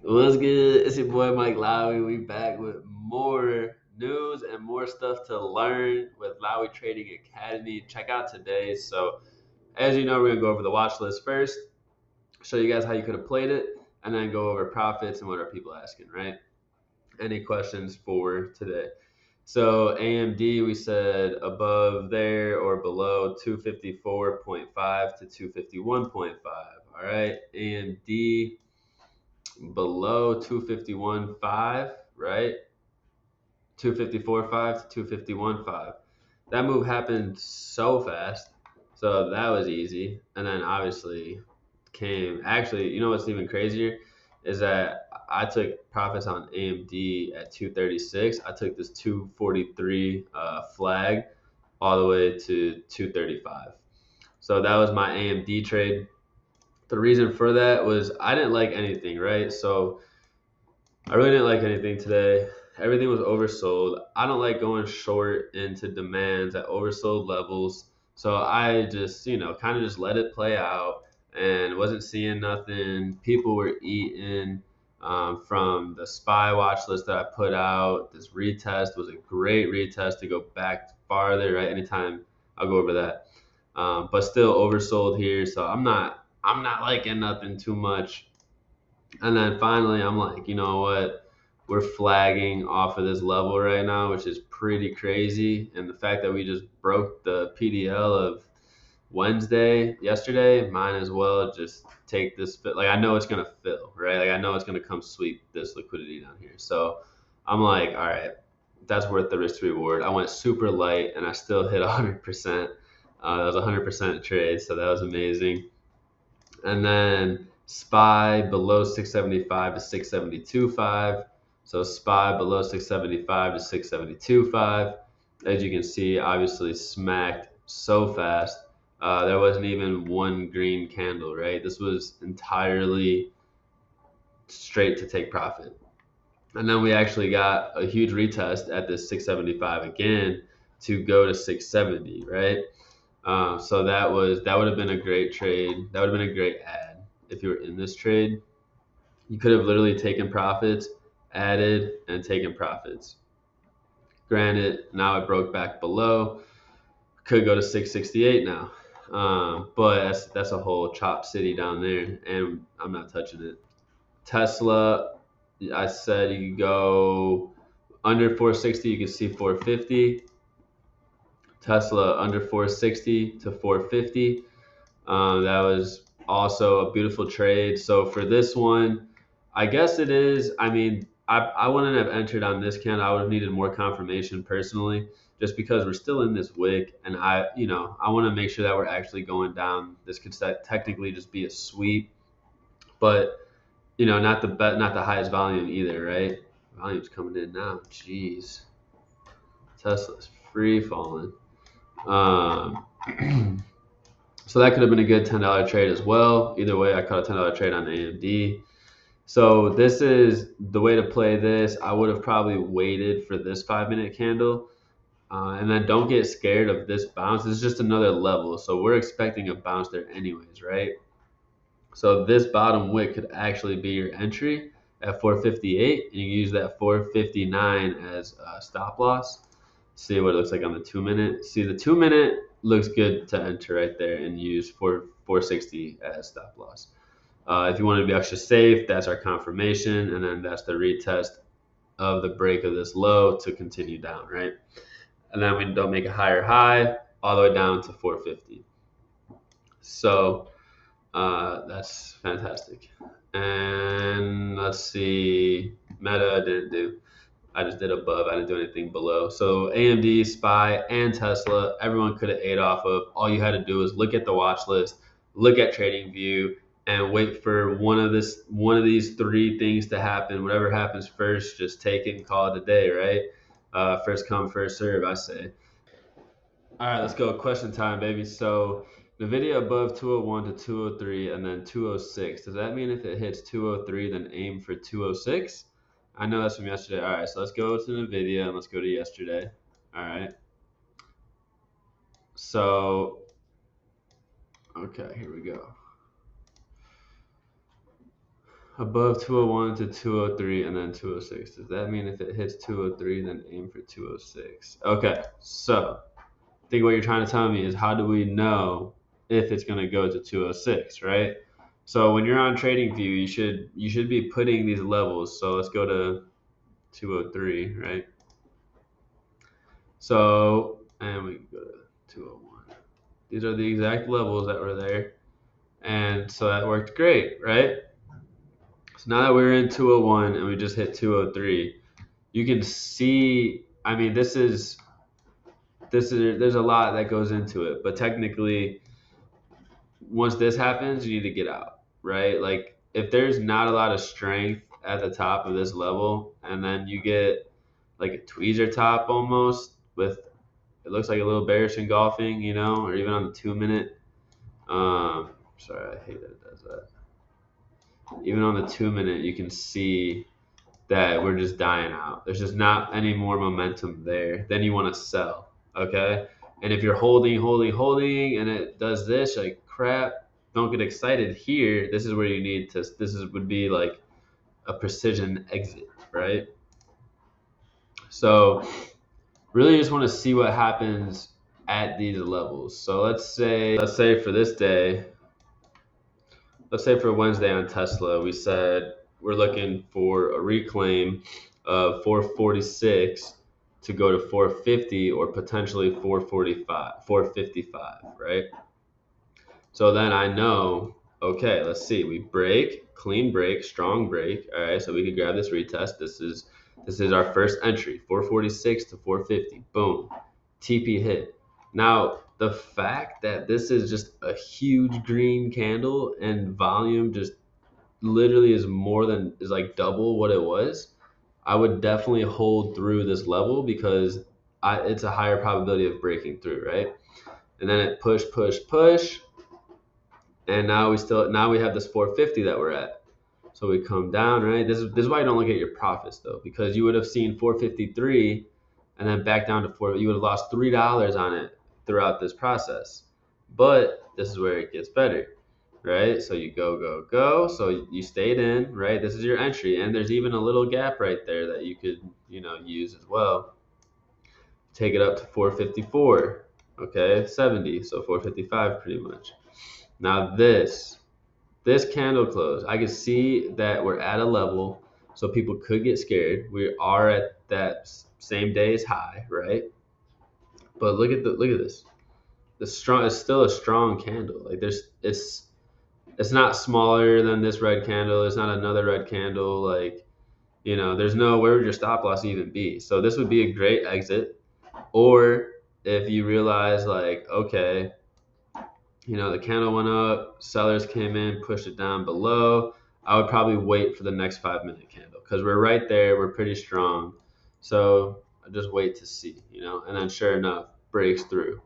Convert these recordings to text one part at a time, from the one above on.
What's good? It's your boy Mike Lowry. We back with more news and more stuff to learn with Lowry Trading Academy. Check out today. So, as you know, we're gonna go over the watch list first, show you guys how you could have played it, and then go over profits and what are people asking, right? Any questions for today? So AMD, we said above there or below 254.5 to 251.5. All right, AMD below 251.5, right? 254.5 to 251.5. That move happened so fast. So that was easy. And then obviously came, actually, you know what's even crazier is that I took profits on AMD at 236. I took this 243 flag all the way to 235. So that was my AMD trade. The reason for that was I didn't like anything, right? So I really didn't like anything today. Everything was oversold. I don't like going short into demands at oversold levels. So I just, kind of just let it play out and wasn't seeing nothing. People were eating from the SPY watch list that I put out. This retest was a great retest to go back farther, right? Anytime I'll go over that. But still oversold here. So I'm not liking nothing too much. And then finally, I'm like, you know what? We're flagging off of this level right now, which is pretty crazy. And the fact that we just broke the PDL of yesterday, might as well just take this. Like, I know it's going to fill, right? Like, I know it's going to come sweep this liquidity down here. So I'm like, all right, that's worth the risk to reward. I went super light and I still hit 100%. That was a 100% trade. So that was amazing. And then SPY below 675 to 672.5. So SPY below 675 to 672.5. As you can see, obviously smacked so fast. There wasn't even one green candle, right? This was entirely straight to take profit. And then we actually got a huge retest at this 675 again to go to 670, right? So that would have been a great trade. That would have been a great add if you were in this trade. You could have literally taken profits, added, and taken profits. Granted, now it broke back below. Could go to 668 now, but that's a whole chop city down there, and I'm not touching it. Tesla, I said you could go under 460. You could see 450. Tesla under 460 to 450. That was also a beautiful trade. So for this one, I guess it is. I mean, I wouldn't have entered on this count. I would have needed more confirmation personally, just because we're still in this wick, and I want to make sure that we're actually going down. This could technically just be a sweep, but not the highest volume either, right? Volume's coming in now. Jeez, Tesla's free falling. Um, So that could have been a good $10 trade as well. Either way, I caught a $10 trade on AMD. So this is the way to play this. I would have probably waited for this 5 minute candle. And then don't get scared of this bounce. It's just another level. So we're expecting a bounce there anyways, right? So this bottom wick could actually be your entry at 458. And you can use that 459 as a stop loss. See what it looks like on the 2 minute. See, the 2 minute looks good to enter right there and use 460 as stop loss. If you want to be extra safe, that's our confirmation, and then that's the retest of the break of this low to continue down, right? And then we don't make a higher high all the way down to 450. So that's fantastic. And let's see, Meta didn't do. I just did above. I didn't do anything below. So AMD, SPY, and Tesla, everyone could have ate off of. All you had to do is look at the watch list, look at TradingView, and wait for one of these three things to happen. Whatever happens first, just take it and call it a day, right? First come, first serve, I say. All right, let's go. Question time, baby. So the video above 201 to 203 and then 206. Does that mean if it hits 203, then aim for 206? I know that's from yesterday. All right, so let's go to the video and let's go to yesterday. All right. So, okay, here we go. above 201 to 203 and then 206. Does that mean if it hits 203, then aim for 206? Okay, so I think what you're trying to tell me is how do we know if it's going to go to 206, right? So when you're on TradingView, you should be putting these levels. So let's go to 203, right? So and we can go to 201. These are the exact levels that were there, and so that worked great, right? So now that we're in 201 and we just hit 203, you can see. I mean, this is there's a lot that goes into it, but technically once this happens, you need to get out, right? Like if there's not a lot of strength at the top of this level, and then you get like a tweezer top almost with it looks like a little bearish engulfing, or even on the 2 minute. Sorry, I hate that it does that. Even on the 2 minute, you can see that we're just dying out. There's just not any more momentum there. Then you want to sell, okay? And if you're holding, and it does this, like crap, don't get excited here. This is where you need to. Would be like a precision exit, right? So really, just want to see what happens at these levels. So let's say for this day, let's say for Wednesday on Tesla, we said we're looking for a reclaim of 446 to go to 450 or potentially 445, 455, right? So then I know, okay, let's see. We break, clean break, strong break. All right, so we could grab this retest. This is our first entry, 446 to 450. Boom. TP hit. Now, the fact that this is just a huge green candle and volume just literally is like double what it was, I would definitely hold through this level because it's a higher probability of breaking through, right? And then it push, and now we have this 450 that we're at. So we come down, right? This is why you don't look at your profits though, because you would have seen 453 and then back down to 4. You would have lost $3 on it throughout this process. But this is where it gets better, right? So you go. So you stayed in, right? This is your entry, and there's even a little gap right there that you could, use as well. Take it up to 454, okay, 70. So 455 pretty much. Now this candle close, I can see that we're at a level, so people could get scared. We are at that same day's high, right? But look at this. It's still a strong candle. Like it's not smaller than this red candle. It's not another red candle. Like there's no where would your stop loss even be? So this would be a great exit. Or if you realize like okay, the candle went up, sellers came in, pushed it down below. I would probably wait for the next 5 minute candle because we're right there. We're pretty strong. So I just wait to see, and then sure enough, breaks through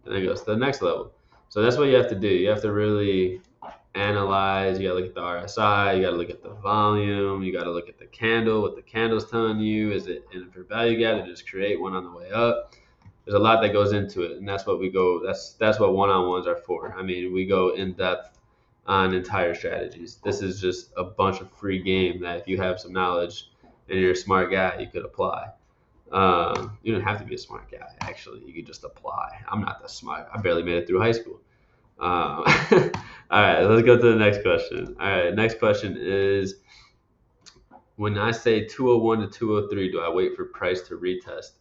and then goes to the next level. So that's what you have to do. You have to really analyze. You got to look at the RSI. You got to look at the volume. You got to look at the candle, what the candle's telling you. Is it in for value gap to just create one on the way up? There's a lot that goes into it, and that's what we go. That's what one-on-ones are for. I mean, we go in depth on entire strategies. This is just a bunch of free game that if you have some knowledge and you're a smart guy, you could apply. You don't have to be a smart guy. Actually, you could just apply. I'm not that smart. I barely made it through high school. All right, let's go to the next question. All right, next question is when I say 201 to 203, do I wait for price to retest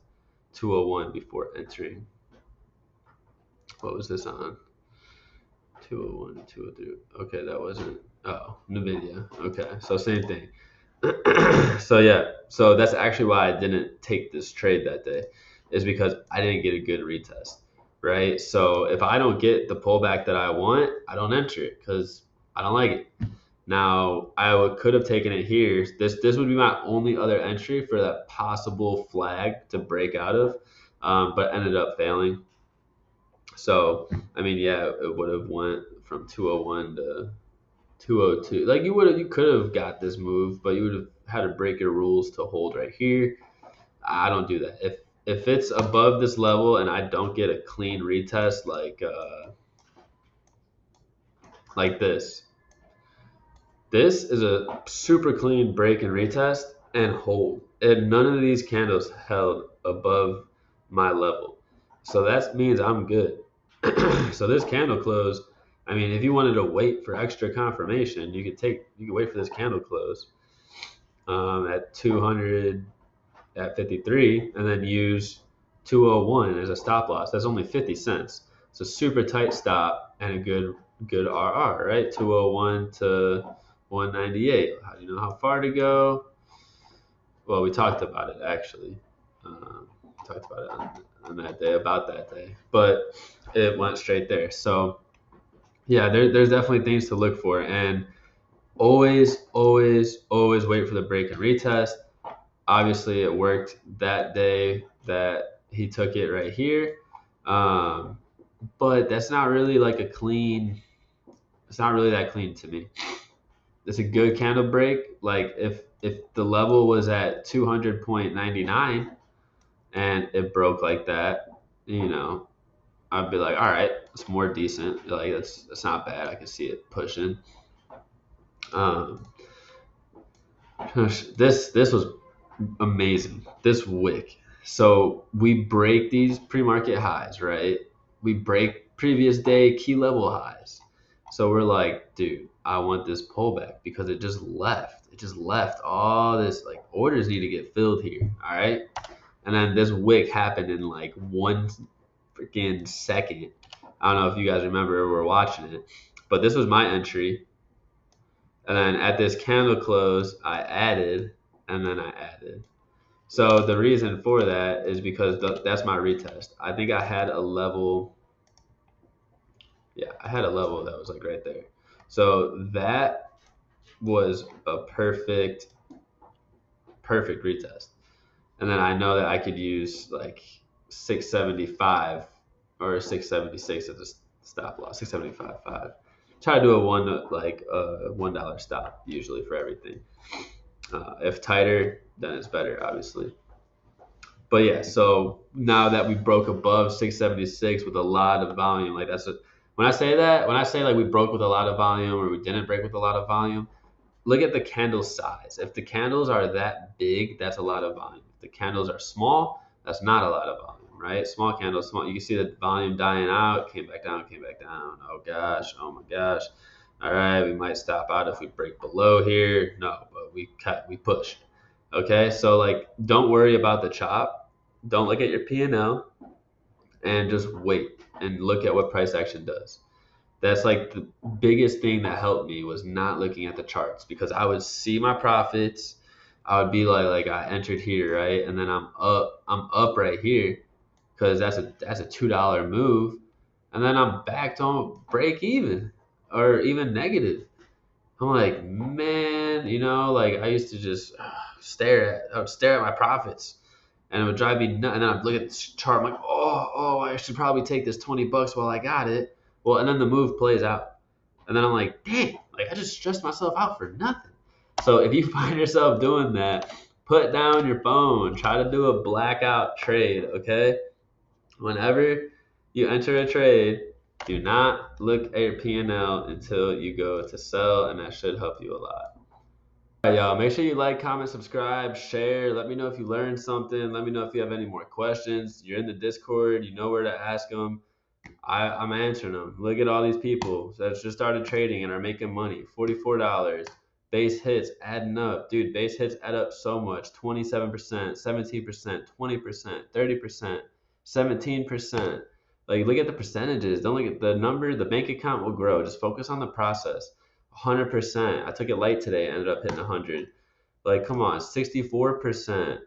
201 before entering? What was this on? 201, 203. Okay, that wasn't. Oh, NVIDIA. Okay, so same thing. So yeah, so that's actually why I didn't take this trade that day, is because I didn't get a good retest, right? So if I don't get the pullback that I want, I don't enter it because I don't like it. Now could have taken it here. This would be my only other entry for that possible flag to break out of, but ended up failing. So I mean, yeah, it would have went from 201 to 202. Like you could have got this move, but you would have had to break your rules to hold right here. I don't do that. If it's above this level and I don't get a clean retest like This is a super clean break and retest and hold. And none of these candles held above my level. So that means I'm good. So this candle close, I mean, if you wanted to wait for extra confirmation, you could wait for this candle close at 200 at 53 and then use 201 as a stop loss. That's only 50 cents. It's a super tight stop and a good RR, right? 201 to 198. How do you know how far to go? Well, we talked about it actually. Talked about it on that day, about that day, but it went straight there. So yeah, there's definitely things to look for, and always wait for the break and retest. Obviously, it worked that day that he took it right here, um, but that's not really like a clean. It's not really that clean to me. It's a good candle break. Like if the level was at 200.99 and it broke like that, you know, I'd be like, all right, it's more decent. Like that's not bad. I can see it pushing. Um, this was amazing. This wick. So we break these pre-market highs, right? We break previous day key level highs. So we're like, dude, I want this pullback because it just left. It just left all this, like, orders need to get filled here. All right. And then this wick happened in like one freaking second. I don't know if you guys remember or were watching it, but this was my entry. And then at this candle close, I added, and then I added. So the reason for that is because that's my retest. I think I had a level. Yeah, I had a level that was like right there. So that was a perfect retest. And then I know that I could use like 675 or 676 as a stop loss, 675.5. Try to do a $1 stop usually for everything. If tighter, then it's better, obviously. But yeah, so now that we broke above 676 with a lot of volume, like when I say that, when I say like we broke with a lot of volume or we didn't break with a lot of volume, look at the candle size. If the candles are that big, that's a lot of volume. If the candles are small, that's not a lot of volume, right? Small candles, small. You can see the volume dying out, came back down, came back down. Oh gosh, oh my gosh. All right, we might stop out if we break below here. No, but we pushed. Okay, so like, don't worry about the chop. Don't look at your P&L and just wait and look at what price action does. That's like the biggest thing that helped me was not looking at the charts because I would see my profits. I would be like I entered here, right? And then I'm up right here because that's a $2 move. And then I'm back to break even or even negative. I'm like, man, like I used to just I would stare at my profits and it would drive me nuts. And then I'd look at this chart. I'm like, oh, I should probably take this $20 while I got it. Well, and then the move plays out. And then I'm like, dang, like I just stressed myself out for nothing. So if you find yourself doing that, put down your phone. Try to do a blackout trade, okay? Whenever you enter a trade, do not look at your P&L until you go to sell, and that should help you a lot. All right, y'all, make sure you like, comment, subscribe, share. Let me know if you learned something. Let me know if you have any more questions. You're in the Discord. You know where to ask them. I'm answering them. Look at all these people that just started trading and are making money. $44. Base hits adding up. Dude, base hits add up so much. 27%, 17%, 20%, 30%, 17%. Like, look at the percentages. Don't look at the number. The bank account will grow. Just focus on the process. 100%. I took it light today. Ended up hitting 100. Like, come on. 64%.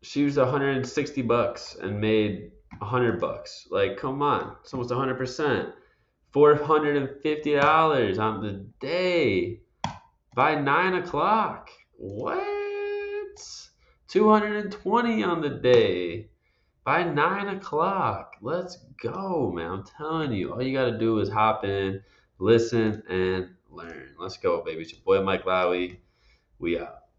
She used $160 and made $100. Like, come on. It's almost 100%. $450 on the day by 9 o'clock. What? 220 on the day by 9 o'clock. Let's go, man. I'm telling you, all you got to do is hop in, listen, and learn. Let's go, baby. It's your boy Mike Lowy. We out.